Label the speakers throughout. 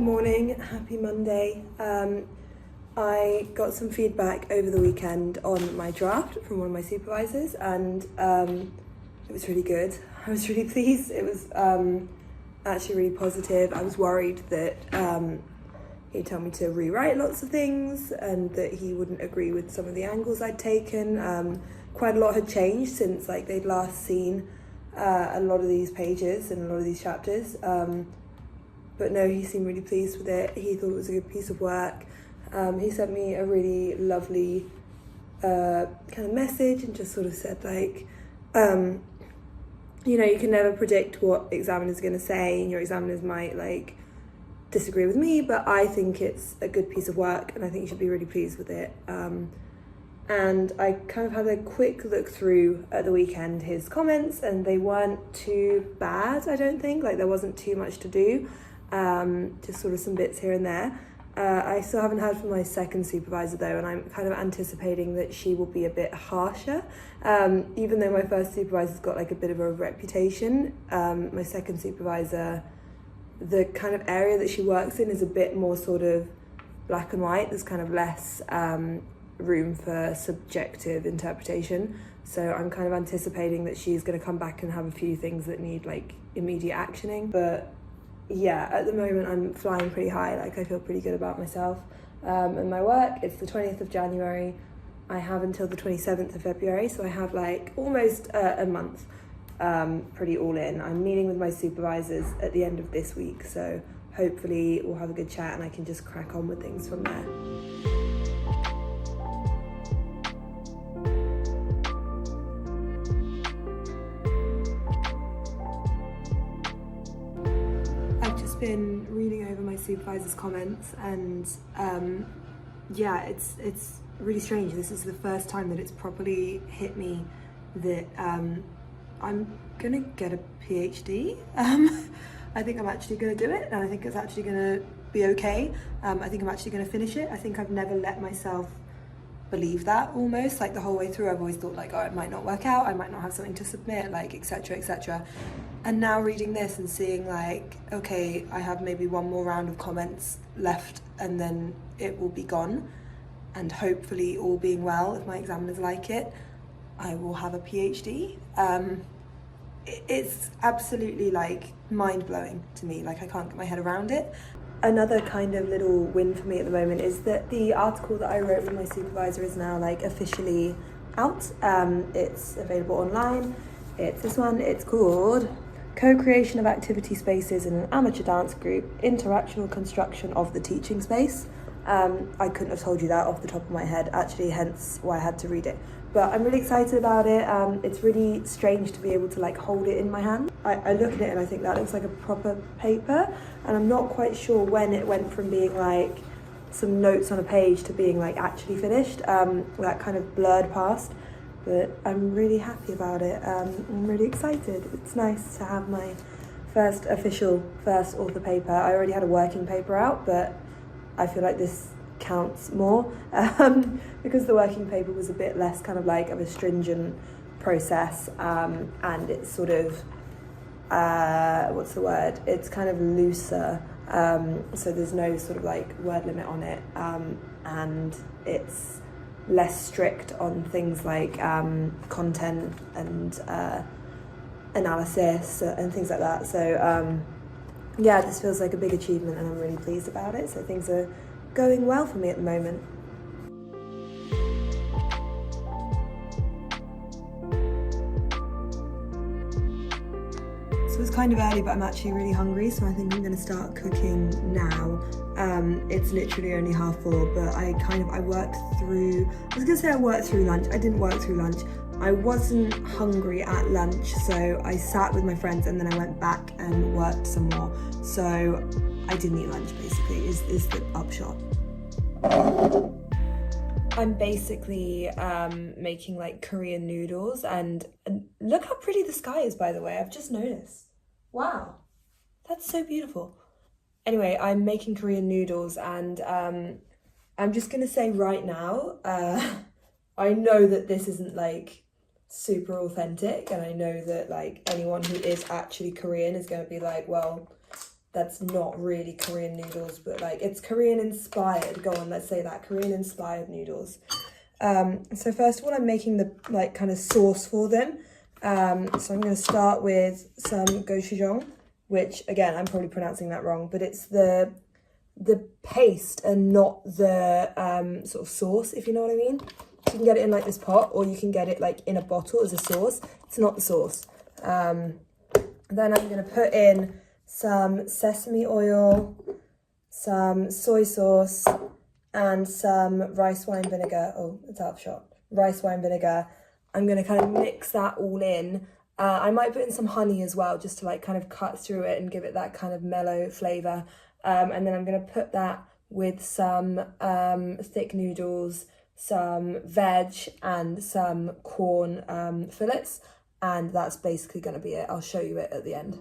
Speaker 1: morning, happy Monday. I got some feedback over the weekend on my draft from one of my supervisors, and it was really good. I was really pleased. It was actually really positive. I was worried that he'd tell me to rewrite lots of things and that he wouldn't agree with some of the angles I'd taken. Quite a lot had changed since they'd last seen a lot of these pages and a lot of these chapters. But no, he seemed really pleased with it. He thought it was a good piece of work. He sent me a really lovely kind of message and just sort of said you can never predict what examiners are going to say, and your examiners might disagree with me, but I think it's a good piece of work and I think you should be really pleased with it. And I kind of had a quick look through at the weekend his comments, and they weren't too bad, I don't think. There wasn't too much to do, just sort of some bits here and there. I still haven't heard from my second supervisor though, and I'm kind of anticipating that she will be a bit harsher. Even though my first supervisor's got a bit of a reputation, my second supervisor, the kind of area that she works in is a bit more sort of black and white. There's kind of less room for subjective interpretation. So I'm kind of anticipating that she's going to come back and have a few things that need immediate actioning. But yeah, at the moment I'm flying pretty high. I feel pretty good about myself and my work. It's the 20th of January. I have until the 27th of February, so I have almost a month pretty all in. I'm meeting with my supervisors at the end of this week, so hopefully we'll have a good chat and I can just crack on with things from there. Been reading over my supervisor's comments, and it's really strange. This is the first time that it's properly hit me that I'm gonna get a PhD. I think I'm actually gonna do it, and I think it's actually gonna be okay. I think I'm actually gonna finish it. I think I've never let myself believe that, almost the whole way through. I've always thought oh, it might not work out, I might not have something to submit, etc, etc. And now reading this and seeing okay, I have maybe one more round of comments left and then it will be gone, and hopefully, all being well, if my examiners like it, I will have a PhD. It's absolutely mind-blowing to me. I can't get my head around it. Another kind of little win for me at the moment is that the article that I wrote with my supervisor is now officially out. It's available online. It's this one. It's called Co-Creation of Activity Spaces in an Amateur Dance Group, Interactional Construction of the Teaching Space. I couldn't have told you that off the top of my head, actually, hence why I had to read it. But I'm really excited about it. It's really strange to be able to hold it in my hand. I look at it and I think that looks like a proper paper, and I'm not quite sure when it went from being some notes on a page to being actually finished. That kind of blurred past, but I'm really happy about it. I'm really excited. It's nice to have my first author paper. I already had a working paper out, but I feel this counts more because the working paper was a bit less of a stringent process, and it's sort of it's kind of looser, so there's no sort of word limit on it, and it's less strict on things content and analysis and things like that. So this feels like a big achievement and I'm really pleased about it. So things are going well for me at the moment. So it's kind of early, but I'm actually really hungry, so I think I'm going to start cooking now. It's literally only 4:30, but I worked through lunch. I didn't work through lunch. I wasn't hungry at lunch, so I sat with my friends and then I went back and worked some more. So I didn't eat lunch, basically, is the upshot. I'm basically making Korean noodles, and look how pretty the sky is, by the way. I've just noticed. Wow, that's so beautiful. Anyway, I'm making Korean noodles, and I'm just gonna say right now, I know that this isn't super authentic, and I know that anyone who is actually Korean is gonna be well, that's not really Korean noodles, but like it's Korean inspired. Go on, let's say that, Korean inspired noodles. So first of all, I'm making the like kind of sauce for them. So I'm going to start with some gochujang, which again, I'm probably pronouncing that wrong, but it's the paste and not the sort of sauce, if you know what I mean. So you can get it in like this pot, or you can get it like in a bottle as a sauce. It's not the sauce. Then I'm going to put in some sesame oil, some soy sauce, and some rice wine vinegar. Oh, it's out of shot. Rice wine vinegar. I'm going to kind of mix that all in. I might put in some honey as well, just to like kind of cut through it and give it that kind of mellow flavour. And then I'm going to put that with some thick noodles, some veg, and some corn fillets. And that's basically going to be it. I'll show you it at the end.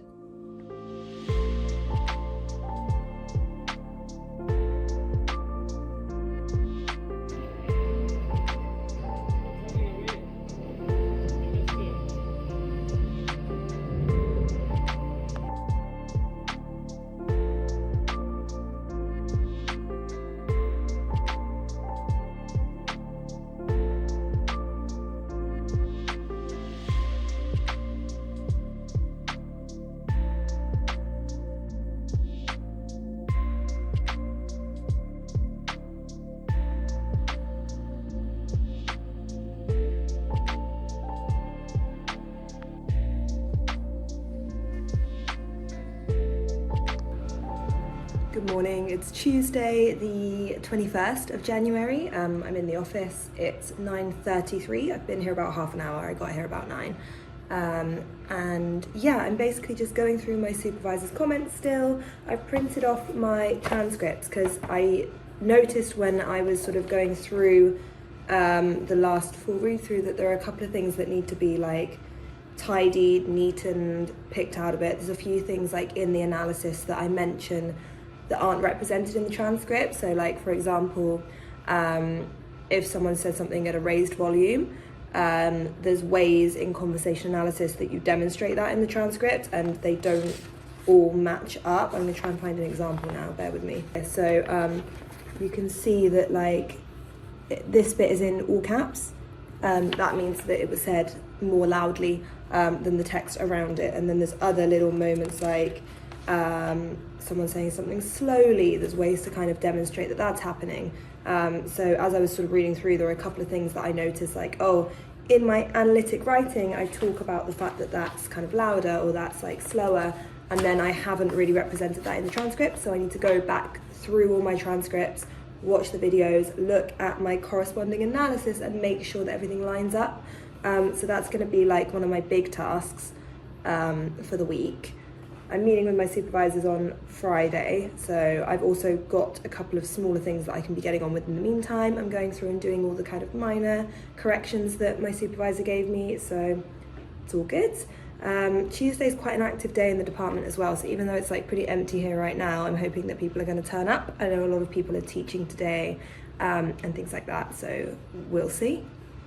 Speaker 1: Good morning, it's Tuesday the 21st of January. I'm in the office, it's 9:33. I've been here about half an hour, I got here about 9. And yeah, I'm basically just going through my supervisor's comments still. I've printed off my transcripts because I noticed when I was sort of going through the last full read through that there are a couple of things that need to be like tidied, neatened, picked out a bit. There's a few things like in the analysis that I mention that aren't represented in the transcript. So like, for example, if someone says something at a raised volume, there's ways in conversation analysis that you demonstrate that in the transcript and they don't all match up. I'm gonna try and find an example now, bear with me. So you can see that like this bit is in all caps. That means that it was said more loudly than the text around it. And then there's other little moments like someone saying something slowly. There's ways to kind of demonstrate that that's happening. So as I was sort of reading through, there were a couple of things that I noticed, like, oh, in my analytic writing, I talk about the fact that that's kind of louder or that's like slower, and then I haven't really represented that in the transcript. So I need to go back through all my transcripts, watch the videos, look at my corresponding analysis and make sure that everything lines up. So that's going to be like one of my big tasks for the week. I'm meeting with my supervisors on Friday, so I've also got a couple of smaller things that I can be getting on with in the meantime. I'm going through and doing all the kind of minor corrections that my supervisor gave me, so it's all good. Tuesday's quite an active day in the department as well, so even though it's like pretty empty here right now, I'm hoping that people are going to turn up. I know a lot of people are teaching today and things like that, so we'll see.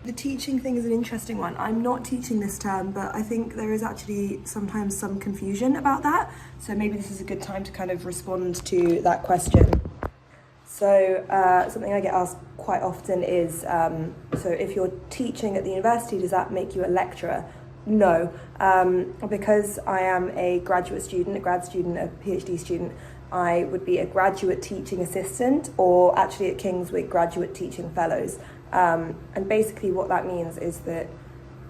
Speaker 1: The teaching thing is an interesting one. I'm not teaching this term, but I think there is actually sometimes some confusion about that. So maybe this is a good time to kind of respond to that question. So something I get asked quite often is, so if you're teaching at the university, does that make you a lecturer? No, because I am a graduate student, a grad student, a PhD student, I would be a graduate teaching assistant, or actually at Kingswick, graduate teaching fellows. And basically what that means is that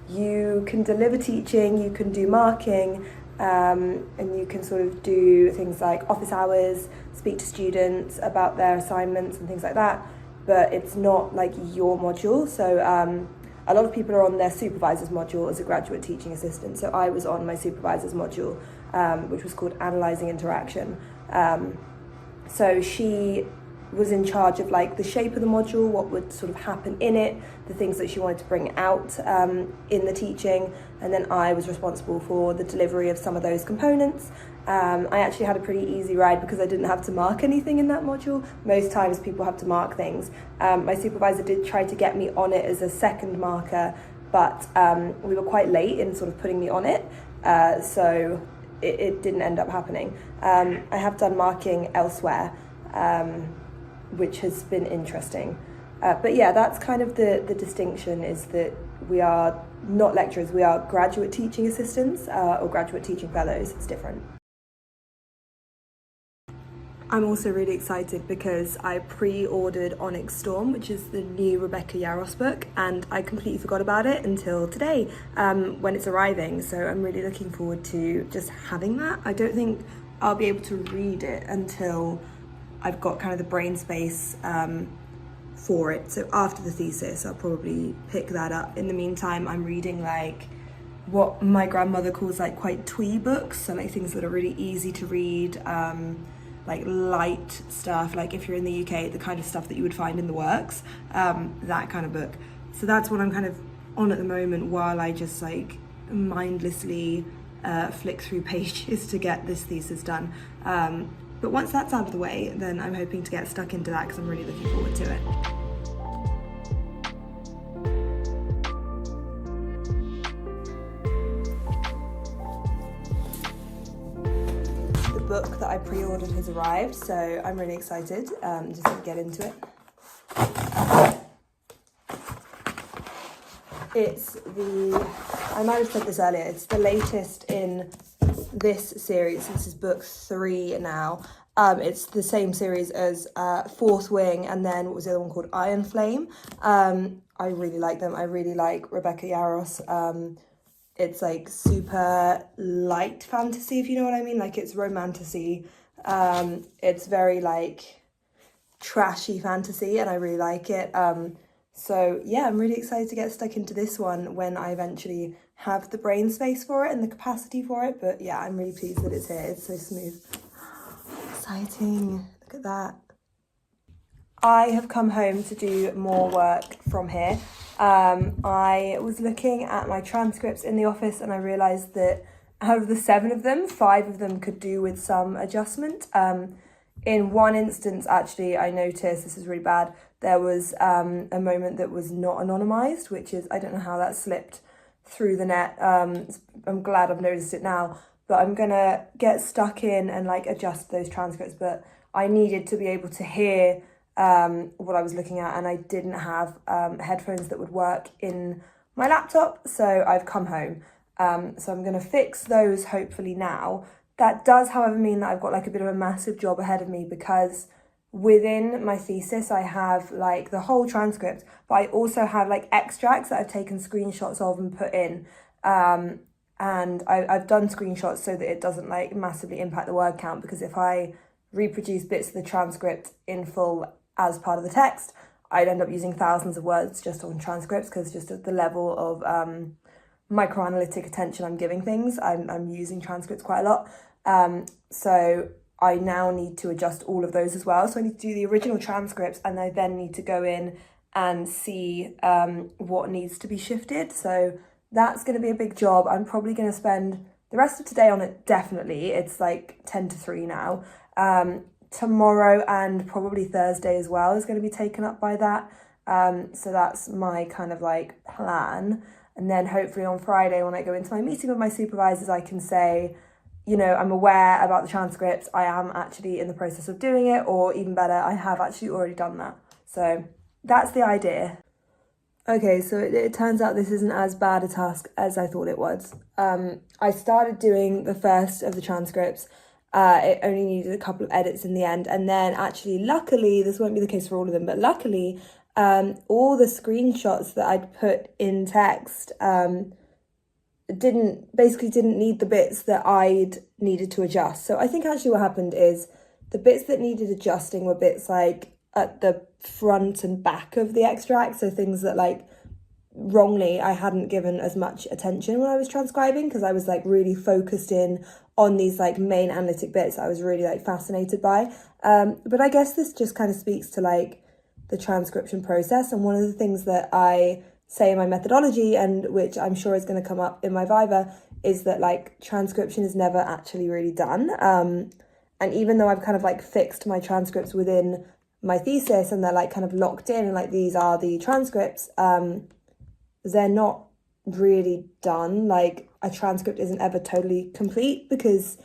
Speaker 1: you can deliver teaching, you can do marking, and you can sort of do things like office hours, speak to students about their assignments and things like that, but it's not like your module. So a lot of people are on their supervisor's module as a graduate teaching assistant. So I was on my supervisor's module, which was called Analysing Interaction. So she was in charge of like the shape of the module, what would sort of happen in it, the things that she wanted to bring out in the teaching, and then I was responsible for the delivery of some of those components. I actually had a pretty easy ride because I didn't have to mark anything in that module. Most times people have to mark things. My supervisor did try to get me on it as a second marker, but we were quite late in sort of putting me on it, so it didn't end up happening. I have done marking elsewhere, which has been interesting. But yeah, that's kind of the distinction, is that we are not lecturers, we are graduate teaching assistants or graduate teaching fellows. It's different. I'm also really excited because I pre-ordered Onyx Storm, which is the new Rebecca Yarros book, and I completely forgot about it until today when it's arriving. So I'm really looking forward to just having that. I don't think I'll be able to read it until I've got kind of the brain space for it. So after the thesis, I'll probably pick that up. In the meantime, I'm reading like what my grandmother calls like quite twee books, so like things that are really easy to read, like light stuff, like if you're in the UK, the kind of stuff that you would find in the works, that kind of book. So that's what I'm kind of on at the moment, while I just like mindlessly flick through pages to get this thesis done. But once that's out of the way, then I'm hoping to get stuck into that, because I'm really looking forward to it. The book that I pre-ordered has arrived, so I'm really excited just to get into it. I might have said this earlier, it's the latest in this series. This is book 3 now. It's the same series as Fourth Wing, and then what was the other one called? Iron Flame. I really like them. I really like Rebecca Yarros. It's like super light fantasy, if you know what I mean. Like it's romantasy. It's very like trashy fantasy, and I really like it. So yeah, I'm really excited to get stuck into this one when I eventually have the brain space for it and the capacity for it. But yeah, I'm really pleased that it's here. It's so smooth. Exciting. Look at that. I have come home to do more work from here. I was looking at my transcripts in the office, and I realised that out of the 7 of them, 5 of them could do with some adjustment. In one instance, actually, I noticed, this is really bad, there was a moment that was not anonymised, which is, I don't know how that slipped through the net. I'm glad I've noticed it now, but I'm gonna get stuck in and like adjust those transcripts. But I needed to be able to hear what I was looking at, and I didn't have headphones that would work in my laptop, so I've come home. So I'm gonna fix those hopefully now. That does, however, mean that I've got like a bit of a massive job ahead of me, because within my thesis I have like the whole transcript, but I also have like extracts that I've taken screenshots of and put in. And I've done screenshots so that it doesn't like massively impact the word count, because if I reproduce bits of the transcript in full as part of the text, I'd end up using thousands of words just on transcripts, because just at the level of microanalytic attention I'm giving things, I'm using transcripts quite a lot. So I now need to adjust all of those as well. So I need to do the original transcripts, and I then need to go in and see what needs to be shifted. So that's going to be a big job. I'm probably going to spend the rest of today on it, definitely. It's like 10 to 3 now. Tomorrow and probably Thursday as well is going to be taken up by that. So that's my kind of like plan. And then hopefully on Friday, when I go into my meeting with my supervisors, I can say, you know, I'm aware about the transcripts. I am actually in the process of doing it, or even better, I have actually already done that. So that's the idea. Okay, so it turns out this isn't as bad a task as I thought it was. I started doing the first of the transcripts. It only needed a couple of edits in the end. And then actually, luckily, this won't be the case for all of them, but luckily, all the screenshots that I'd put in text didn't need the bits that I'd needed to adjust. So I think actually what happened is the bits that needed adjusting were bits like at the front and back of the extract. So things that like wrongly I hadn't given as much attention when I was transcribing, because I was like really focused in on these like main analytic bits I was really like fascinated by. But I guess this just kind of speaks to like the transcription process. And one of the things that I say in my methodology, and which I'm sure is going to come up in my Viva, is that like transcription is never actually really done. And even though I've kind of like fixed my transcripts within my thesis and they're like kind of locked in and like these are the transcripts, they're not really done. Like, a transcript isn't ever totally complete because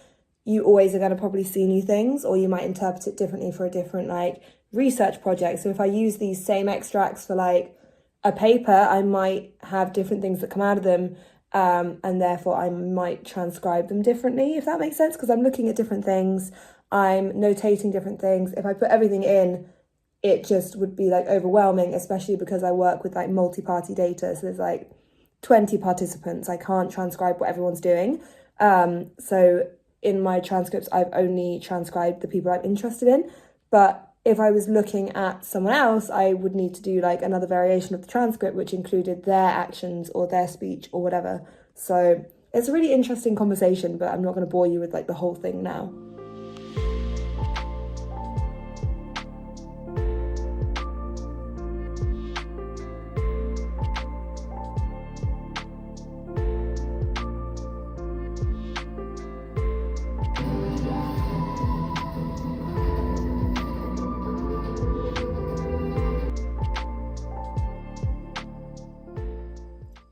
Speaker 1: you always are going to probably see new things, or you might interpret it differently for a different like research project. So if I use these same extracts for like a paper, I might have different things that come out of them, and therefore I might transcribe them differently, if that makes sense, because I'm looking at different things, I'm notating different things. If I put everything in, it just would be like overwhelming, especially because I work with like multi-party data. So there's like 20 participants. I can't transcribe what everyone's doing. So in my transcripts, I've only transcribed the people I'm interested in. But if I was looking at someone else, I would need to do like another variation of the transcript, which included their actions or their speech or whatever. So it's a really interesting conversation, but I'm not going to bore you with like the whole thing now.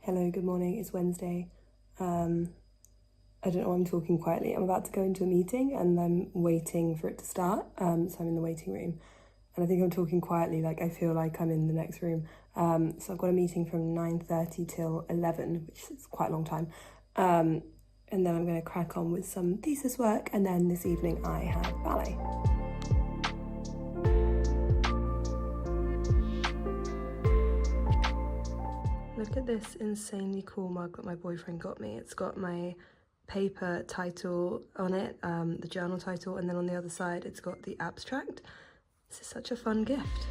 Speaker 1: Hello, good morning, it's Wednesday. I don't know why I'm talking quietly. I'm about to go into a meeting and I'm waiting for it to start. So I'm in the waiting room and I think I'm talking quietly, like I feel like I'm in the next room. So I've got a meeting from 9:30 till 11, which is quite a long time. And then I'm going to crack on with some thesis work, and then this evening I have ballet. Look at this insanely cool mug that my boyfriend got me. It's got my paper title on it, the journal title, and then on the other side it's got the abstract. This is such a fun gift.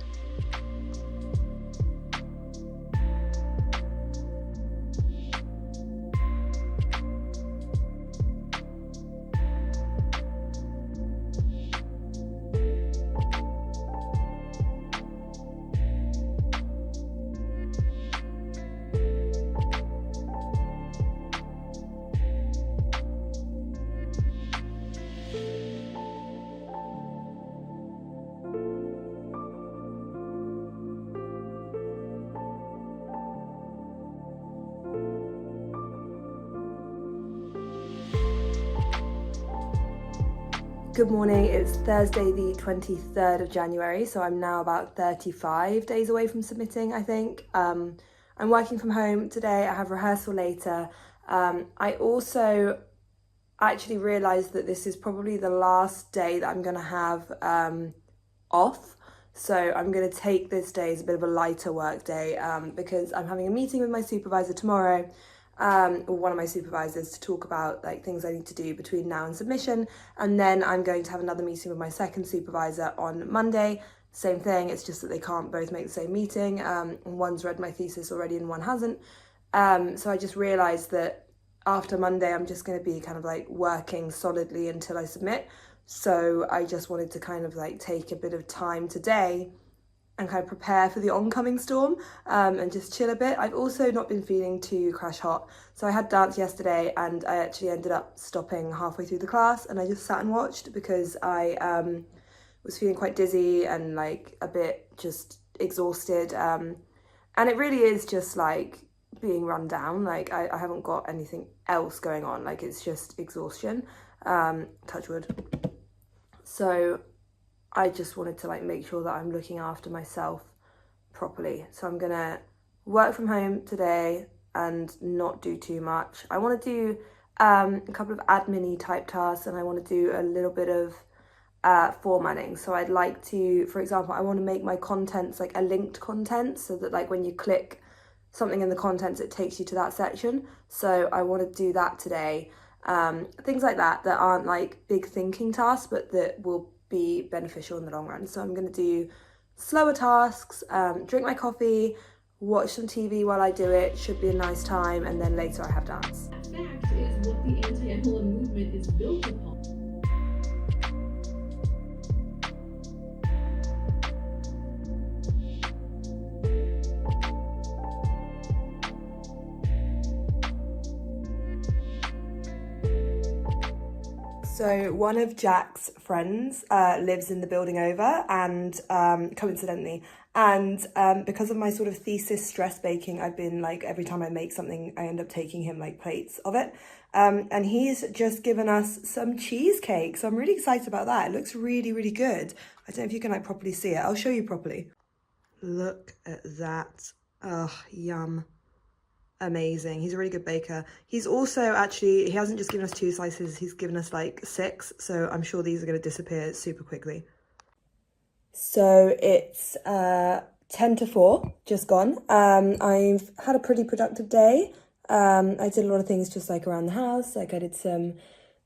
Speaker 1: Good morning, it's Thursday the 23rd of January, so I'm now about 35 days away from submitting, I think. I'm working from home today, I have rehearsal later. I also actually realised that this is probably the last day that I'm going to have off. So I'm going to take this day as a bit of a lighter work day because I'm having a meeting with my supervisor tomorrow. Or one of my supervisors, to talk about like things I need to do between now and submission, and then I'm going to have another meeting with my second supervisor on Monday. Same thing, it's just that they can't both make the same meeting, and one's read my thesis already and one hasn't. So I just realised that after Monday I'm just going to be kind of like working solidly until I submit. So I just wanted to kind of like take a bit of time today and kind of prepare for the oncoming storm, and just chill a bit. I've also not been feeling too crash hot. So I had dance yesterday and I actually ended up stopping halfway through the class and I just sat and watched because I was feeling quite dizzy and like a bit just exhausted. And it really is just like being run down. Like I haven't got anything else going on. Like it's just exhaustion, touch wood. So I just wanted to like make sure that I'm looking after myself properly. So I'm gonna work from home today and not do too much. I want to do a couple of admin-y type tasks, and I want to do a little bit of formatting. So I'd like to, for example, I want to make my contents like a linked content so that like when you click something in the contents it takes you to that section. So I want to do that today. Things like that aren't like big thinking tasks but that will be beneficial in the long run. So I'm going to do slower tasks, drink my coffee, watch some TV while I do it, should be a nice time, and then later I have dance.
Speaker 2: That fact is what the anti-MLM movement is built upon.
Speaker 1: So one of Jack's friends lives in the building over, and coincidentally, and because of my sort of thesis stress baking, I've been like, every time I make something, I end up taking him like plates of it. And he's just given us some cheesecake, so I'm really excited about that. It looks really, really good. I don't know if you can like properly see it. I'll show you properly. Look at that. Oh, yum. Amazing. He's a really good baker. He's also actually, he hasn't just given us 2 slices, he's given us like 6, so I'm sure these are going to disappear super quickly. So it's 10 to 4, just gone. I've had a pretty productive day. I did a lot of things just like around the house, like I did some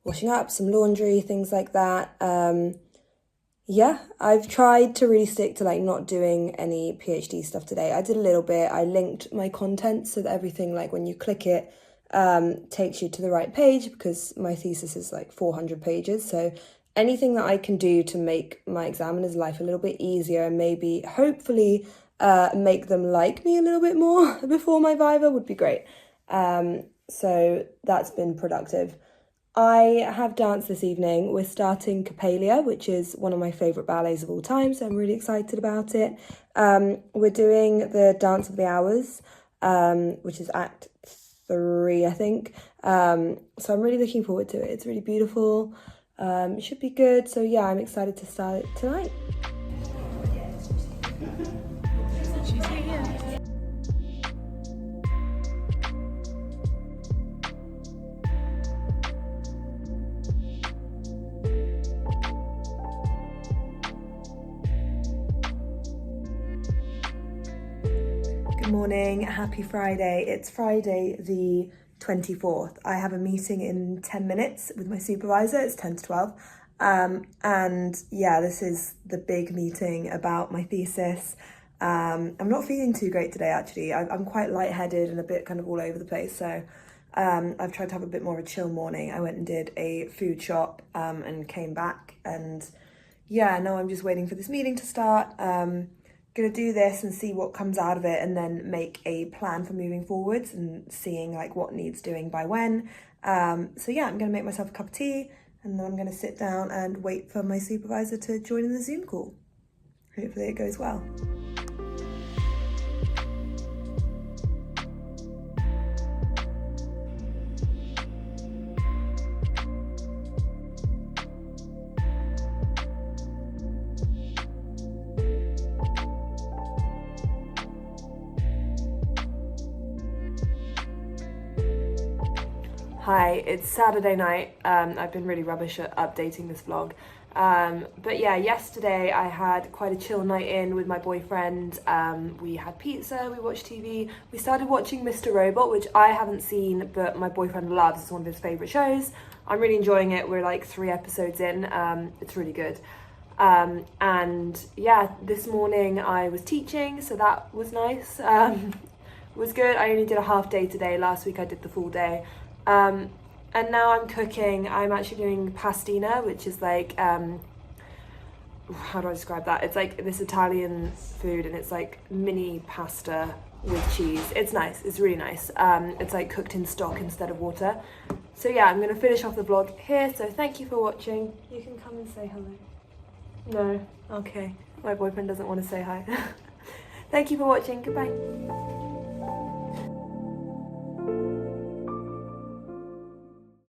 Speaker 1: washing up, some laundry, things like that. Yeah, I've tried to really stick to like not doing any PhD stuff today. I did a little bit. I linked my content so that everything, like when you click it, takes you to the right page, because my thesis is like 400 pages. So anything that I can do to make my examiner's life a little bit easier and maybe hopefully make them like me a little bit more before my Viva would be great. So that's been productive. I have dance this evening. We're starting Coppelia, which is one of my favourite ballets of all time, so I'm really excited about it. We're doing the Dance of the Hours, which is Act 3, I think. So I'm really looking forward to it. It's really beautiful. It should be good. So yeah, I'm excited to start it tonight. Good morning, happy Friday. It's Friday the 24th. I have a meeting in 10 minutes with my supervisor. It's 10 to 12. And yeah, this is the big meeting about my thesis. I'm not feeling too great today, actually. I'm quite lightheaded and a bit kind of all over the place. So I've tried to have a bit more of a chill morning. I went and did a food shop and came back. And yeah, now I'm just waiting for this meeting to start. Gonna do this and see what comes out of it, and then make a plan for moving forwards and seeing like what needs doing by when. So yeah, I'm gonna make myself a cup of tea, and then I'm gonna sit down and wait for my supervisor to join in the Zoom call. Hopefully it goes well. Hi, it's Saturday night. I've been really rubbish at updating this vlog. But yeah, yesterday I had quite a chill night in with my boyfriend. We had pizza, we watched TV. We started watching Mr. Robot, which I haven't seen, but my boyfriend loves. It's one of his favourite shows. I'm really enjoying it. We're like 3 episodes in. It's really good. And yeah, this morning I was teaching, so that was nice. It was good. I only did a half day today. Last week I did the full day. And now I'm cooking. I'm actually doing pastina, which is like, how do I describe that? It's like this Italian food, and it's like mini pasta with cheese. It's nice, it's really nice. It's like cooked in stock instead of water. So yeah, I'm gonna finish off the vlog here. So thank you for watching. You can come and say hello. No, okay. My boyfriend doesn't want to say hi. Thank you for watching, goodbye.